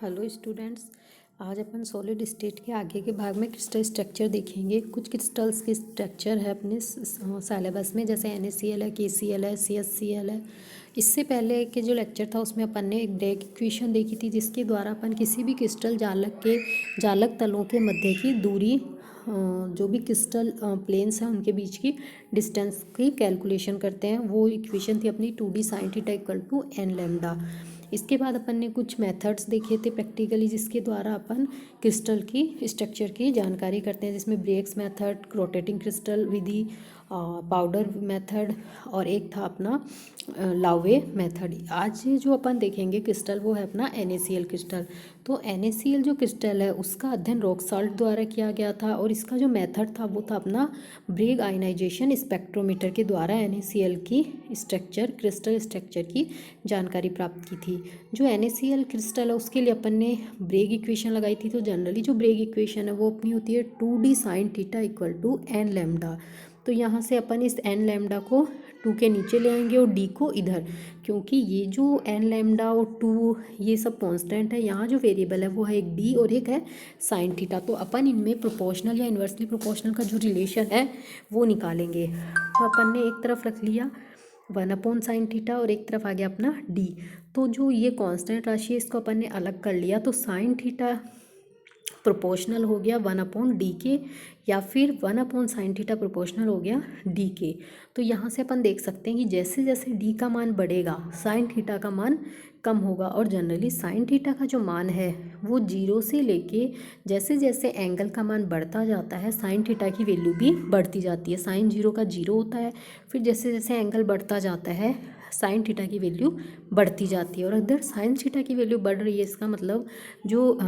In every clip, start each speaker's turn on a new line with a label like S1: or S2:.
S1: Hello students, आज अपन solid state के आगे के भाग में क्रिस्टल स्ट्रक्चर देखेंगे। कुछ क्रिस्टल्स के स्ट्रक्चर है अपने सिलेबस में, जैसे NaCl है, KCl है, CHCl है। इससे पहले के जो लेक्चर था उसमें अपन ने एक ब्रेग इक्वेशन देखी थी, जिसके द्वारा अपन किसी भी क्रिस्टल जालक तलों के मध्य की दूरी, जो भी क्रिस्टल प्लेन्स हैं उनके बीच की डिस्टेंस की कैलकुलेशन करते हैं। वो इक्वेशन थी अपनी 2D sin theta equal to n lambda. इसके बाद अपन ने कुछ मेथड्स देखे थे प्रैक्टिकली, जिसके द्वारा अपन क्रिस्टल की स्ट्रक्चर की जानकारी करते हैं, जिसमें ब्रेग्स मेथड, रोटेटिंग क्रिस्टल विधि, पाउडर मेथड और एक था अपना लावे मेथड। आज जो अपन देखेंगे क्रिस्टल वो है अपना NaCl क्रिस्टल। तो NaCl जो क्रिस्टल है उसका अध्ययन रॉक साल्ट द्वारा किया गया था, और इसका जो मेथड था वो था अपना ब्रेग आयनाइजेशन स्पेक्ट्रोमीटर के द्वारा NaCl की क्रिस्टल स्ट्रक्चर की जानकारी प्राप्त की थी। जो NaCl क्रिस्टल है उसके लिए अपन ने ब्रेग इक्वेशन लगाई थी। तो जनरली जो ब्रेग इक्वेशन है वो अपनी होती है 2D sin theta equal to n lambda. तो यहाँ से अपन इस n लैम्डा को 2 के नीचे ले आएंगे और d को इधर, क्योंकि ये जो n लैम्डा और 2 ये सब कांस्टेंट है। यहाँ जो वेरिएबल है वो है एक d और एक है sin थीटा। तो अपन इनमें प्रोपोर्शनल या इन्वर्सली प्रोपोर्शनल का जो रिलेशन है वो निकालेंगे। तो अपन ने एक तरफ रख लिया 1/sin थीटा और एक तरफ आ गया अपना d। तो जो ये कांस्टेंट राशि है इसको अपन ने अलग कर लिया। तो sin थीटा प्रोपोर्शनल हो गया 1/d के, या फिर 1/sin थीटा प्रोपोर्शनल हो गया d के। तो यहाँ से अपन देख सकते हैं कि जैसे जैसे d का मान बढ़ेगा sin थीटा का मान कम होगा। और जनरली sin थीटा का जो मान है वो 0 से लेके जैसे जैसे एंगल का मान बढ़ता जाता है sin थीटा की वैल्यू भी बढ़ती जाती है। sin 0 का 0 होता है, फिर जैसे जैसे एंगल बढ़ता जाता है sin थीटा की वैल्यू बढ़ती जाती है। और अगर sin थीटा की वैल्यू बढ़ रही है, इसका मतलब जो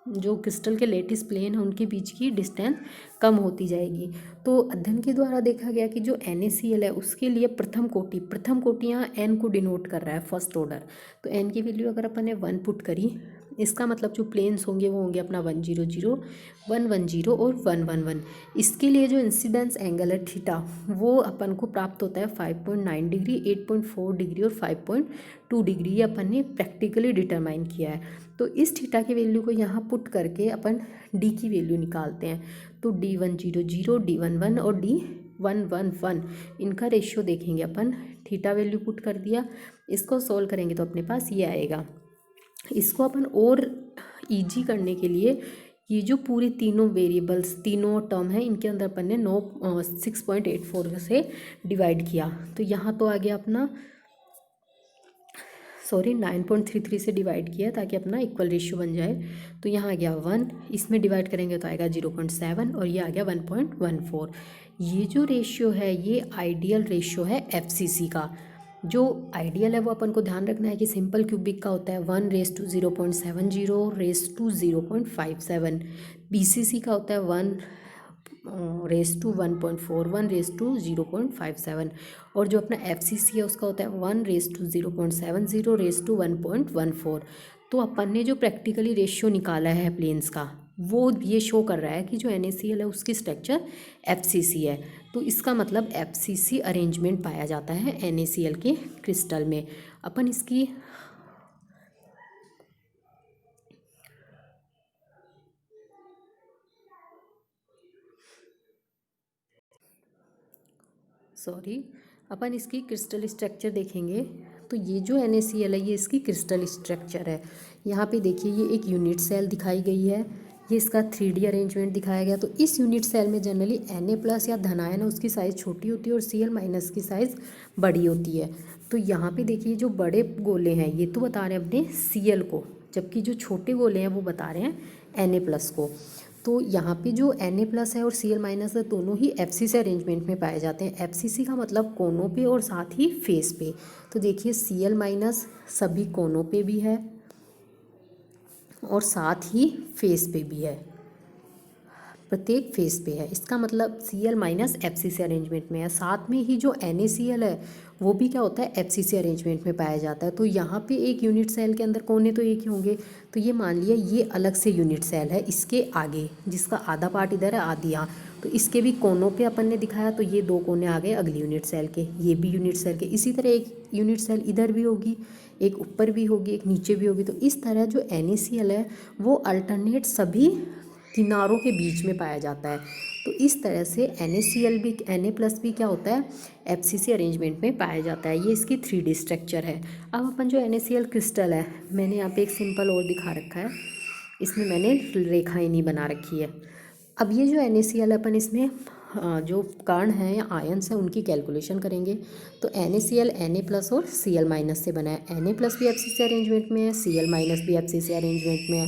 S1: जो क्रिस्टल के लेटिस प्लेन है उनके बीच की डिस्टेंस कम होती जाएगी। तो अध्ययन के द्वारा देखा गया कि जो NaCl है उसके लिए प्रथम कोटि यहाँ n को डिनोट कर रहा है, फर्स्ट ऑर्डर। तो n की वैल्यू अगर अपन ने 1 पुट करी, इसका मतलब जो प्लेन्स होंगे वो होंगे अपना 100, 110 और 111। इसके लिए जो इंसिडेंस एंगल है थीटा वो अपन को प्राप्त होता है 5.9 डिग्री, 8.4 डिग्री और 5.2 डिग्री। ये अपन ने प्रैक्टिकली डिटरमाइन किया है। तो इस थीटा की वैल्यू को यहाँ पुट करके अपन d की वैल्यू निकालते हैं। तो D100, D11 और D111 इनका रेशियो देखेंगे अपन। थीटा वैल्यू पुट कर दिया, इसको सोल्व करेंगे तो अपने पास ये आएगा। इसको अपन और ईजी करने के लिए ये जो पूरी तीनों वेरिएबल्स, तीनों टर्म है, इनके अंदर अपन ने 6.84 से डिवाइड किया। तो यहाँ तो आ गया अपना 9.33 से डिवाइड किया ताकि अपना इक्वल रेशियो बन जाए। तो यहाँ आ गया 1, इसमें डिवाइड करेंगे तो आएगा 0.7 और ये आ गया 1.14। ये जो रेशियो है ये आइडियल रेशियो है FCC का। जो आइडियल है वो अपन को ध्यान रखना है कि सिंपल क्यूबिक का होता है 1:0.70 0.57। BCC का होता है 1:1.4 1:0.57। और जो अपना FCC है उसका होता है 1:0.70 1:1.14। तो अपन ने जो प्रैक्टिकली रेशियो निकाला है प्लेन्स का वो ये शो कर रहा है कि जो NaCl है उसकी स्ट्रक्चर FCC है। तो इसका मतलब FCC अरेंजमेंट पाया जाता है NaCl के क्रिस्टल में। अपन इसकी अपन इसकी क्रिस्टल स्ट्रक्चर देखेंगे। तो ये जो NaCl है ये इसकी क्रिस्टल स्ट्रक्चर है। यहाँ पे देखिए ये एक यूनिट सेल दिखाई गई है, ये इसका 3D अरेंजमेंट दिखाया गया। तो इस यूनिट सेल में जनरली Na+ या धनायन है उसकी साइज़ छोटी होती है और Cl- की साइज़ बड़ी होती है। तो यहाँ पे देखिए जो बड़े गोले हैं ये तो बता रहे हैं अपने Cl को, जबकि जो छोटे गोले हैं वो बता रहे हैं Na+ को। तो यहाँ पे जो Na+ है और Cl- है दोनों ही FCC अरेंजमेंट में पाए जाते हैं। FCC का मतलब कोनों पे और साथ ही फेस पे। तो देखिए Cl- सभी कोनों पे भी है और साथ ही फेस पे भी है, प्रत्येक फेस पे है। इसका मतलब Cl- FCC अरेंजमेंट में है। साथ में ही जो NaCl है वो भी क्या होता है FCC अरेंजमेंट में पाया जाता है। तो यहाँ पे एक यूनिट सेल के अंदर कोने तो एक ही होंगे। तो ये मान लिया ये अलग से यूनिट सेल है इसके आगे, जिसका आधा पार्ट इधर है आधी यहाँ, तो इसके भी कोनों पे अपन ने दिखाया, तो ये 2 कोने आ गए अगली यूनिट सेल के, ये भी यूनिट सेल के। इसी तरह एक यूनिट सेल इधर भी होगी, एक ऊपर भी होगी, एक नीचे भी होगी। तो इस तरह जो NaCl है वो अल्टरनेट सभी किनारों के बीच में पाया जाता है। तो इस तरह से NaCl भी Na+ भी क्या होता है, FCC अरेंजमेंट में पाया जाता है। ये इसकी 3D स्ट्रक्चर है। अब अपन जो NaCl क्रिस्टल है, मैंने यहाँ पे एक सिंपल और दिखा रखा है, इसमें मैंने रेखाएं नहीं बना रखी है। अब ये जो NaCl अपन इसमें जो कण हैं या आयन्स हैं उनकी कैलकुलेशन करेंगे। तो NaCl Na+ और Cl- से बना है। Na+ भी FCC अरेंजमेंट में है, Cl- भी FCC अरेंजमेंट में है।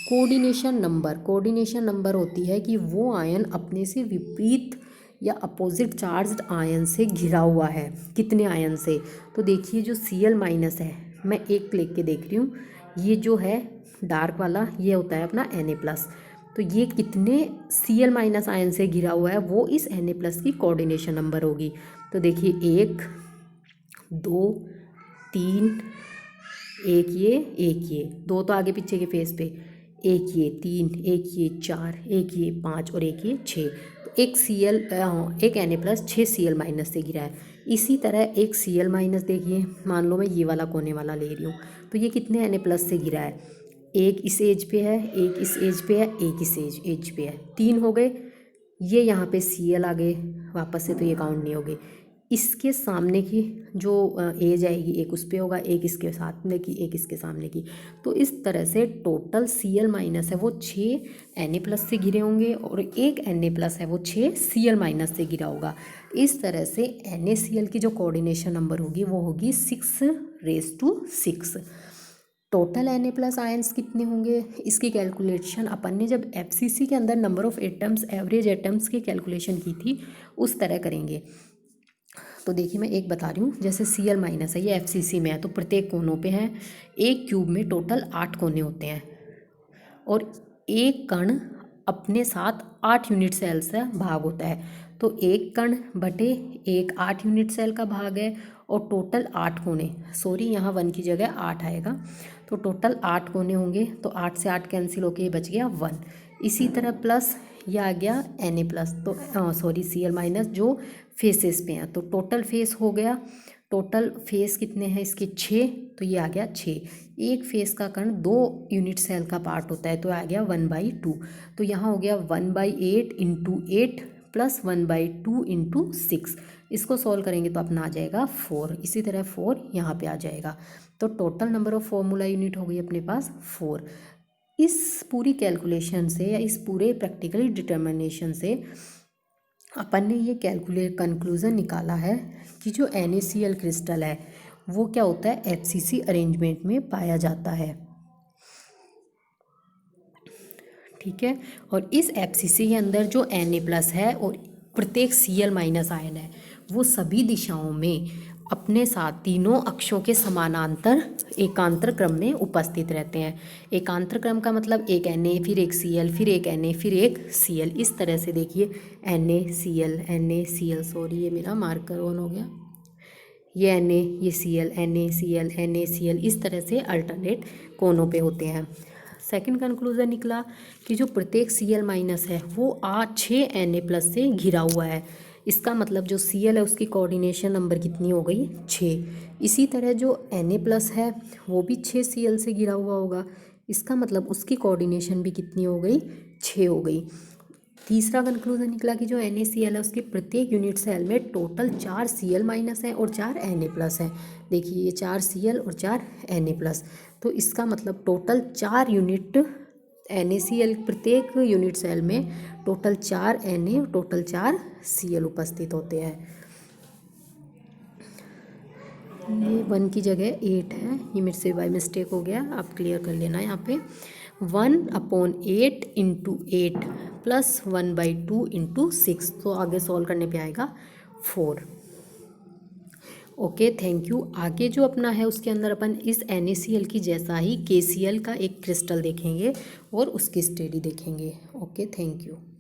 S1: कोऑर्डिनेशन नंबर होती है कि वो आयन अपने से विपरीत या अपोजिट चार्ज्ड आयन से घिरा हुआ है, कितने आयन से। तो देखिए जो Cl- है, मैं एक लिख के देख रही हूँ, ये जो है डार्क वाला ये होता है अपना Na+। तो ये कितने Cl- आयन से घिरा हुआ है वो इस Na+ की कोऑर्डिनेशन नंबर होगी। तो देखिए 1 2 3, एक ये 2 तो आगे पीछे के फेस पे, एक ये 3, एक ये 4, एक ये 5 और एक ये 6। तो एक Na+ 6 Cl- से घिरा है। इसी तरह एक Cl- देखिए, मान लो मैं ये वाला कोने वाला ले रही हूँ, तो ये कितने Na+ से घिरा है, एक इस एज पे है, एक इस एज पे है, एक इस एज पे है, 3 हो गए। ये यहाँ पे Cl आ गए वापस से, तो ये काउंट नहीं होगे। इसके सामने की जो एज आएगी, एक उस पे होगा, एक इसके सामने की, एक इसके सामने की। तो इस तरह से टोटल Cl- है वो 6 Na+ से घिरे होंगे और एक Na+ है वो 6 Cl- से घिरा होगा। इस तरह से NaCl की जो कोऑर्डिनेशन नंबर होगी वो होगी 6⁻6। टोटल Na+ आयंस कितने होंगे, इसकी कैलकुलेशन अपन ने जब FCC के अंदर number of atoms, average atoms की कैलकुलेशन की थी, उस तरह करेंगे। तो देखिए मैं एक बता रही हूँ, जैसे Cl- है, ये FCC में है, तो प्रत्येक कोनों पे है। एक क्यूब में टोटल 8 कोने होते हैं और एक कण अपने साथ 8 यूनिट सेल से भाग होता है। तो एक कण बटे एक 8 यूनिट सेल का भाग है और टोटल 8 कोने, सॉरी यहाँ 1 की जगह 8 आएगा, तो टोटल 8 कोने होंगे। तो 8 से 8 कैंसिल होके ये बच गया 1। इसी तरह प्लस ये आ गया Na+, तो सॉरी Cl- जो फेसेस पे हैं, तो टोटल फेस हो गया। टोटल फेस कितने हैं इसके 6, तो ये आ गया 6। एक फेस का कण 2 यूनिट सेल का पार्ट होता है, तो आ गया 1/2। तो यहाँ हो गया 1/8 × 8 प्लस 1/2 × 6। इसको सॉल्व करेंगे तो अपना आ जाएगा 4। इसी तरह 4 यहाँ पे आ जाएगा। तो total number of formula unit हो गई अपने पास 4। इस पूरी कैलकुलेशन से या इस पूरे प्रैक्टिकली डिटर्मिनेशन से अपन ने ये कंक्लूज़न निकाला है कि जो NaCl क्रिस्टल है वो क्या होता है, FCC अरेंजमेंट में पाया जाता है। ठीक है, और इस FCC के अंदर जो Na+ है और प्रत्येक Cl- आयन है वो सभी दिशाओं में अपने साथ तीनों अक्षों के समानांतर एकांतर क्रम में उपस्थित रहते हैं। एकांतर क्रम का मतलब एक Na, फिर एक Cl, फिर एक Na, फिर एक Cl। इस तरह से देखिए NaCl, सॉरी ये मेरा मार्कर ऑन हो गया, ये Na, ये Cl, NaCl, NaCl, इस तरह से अल्टरनेट कोनों पे होते हैं। सेकंड कंक्लूजन निकला कि जो प्रत्येक Cl- है वो 6 Na+ से घिरा हुआ है। इसका मतलब जो Cl है उसकी कोऑर्डिनेशन नंबर कितनी हो गई, 6। इसी तरह जो Na+ है वो भी 6 Cl से घिरा हुआ होगा। इसका मतलब उसकी कोऑर्डिनेशन भी कितनी हो गई, 6 हो गई। तीसरा कंक्लूजन निकला कि जो NaCl है उसके प्रत्येक यूनिट सेल में टोटल 4 Cl- है और 4 Na+ है। देखिए ये 4 Cl और 4 Na+, तो इसका मतलब टोटल 4 यूनिट NaCl, प्रत्येक यूनिट सेल में टोटल 4 Na और टोटल 4 Cl उपस्थित होते हैं। ये 1 की जगह 8 है, ये मेरे से बाय मिस्टेक हो गया, आप क्लियर कर लेना। यहाँ पे 1/8 × 8 प्लस 1/2 × 6, तो आगे सॉल्व करने पे आएगा 4। Okay, thank you. आगे जो अपना है उसके अंदर अपन इस NaCl की जैसा ही KCl का एक क्रिस्टल देखेंगे और उसकी स्टडी देखेंगे। Okay, thank you.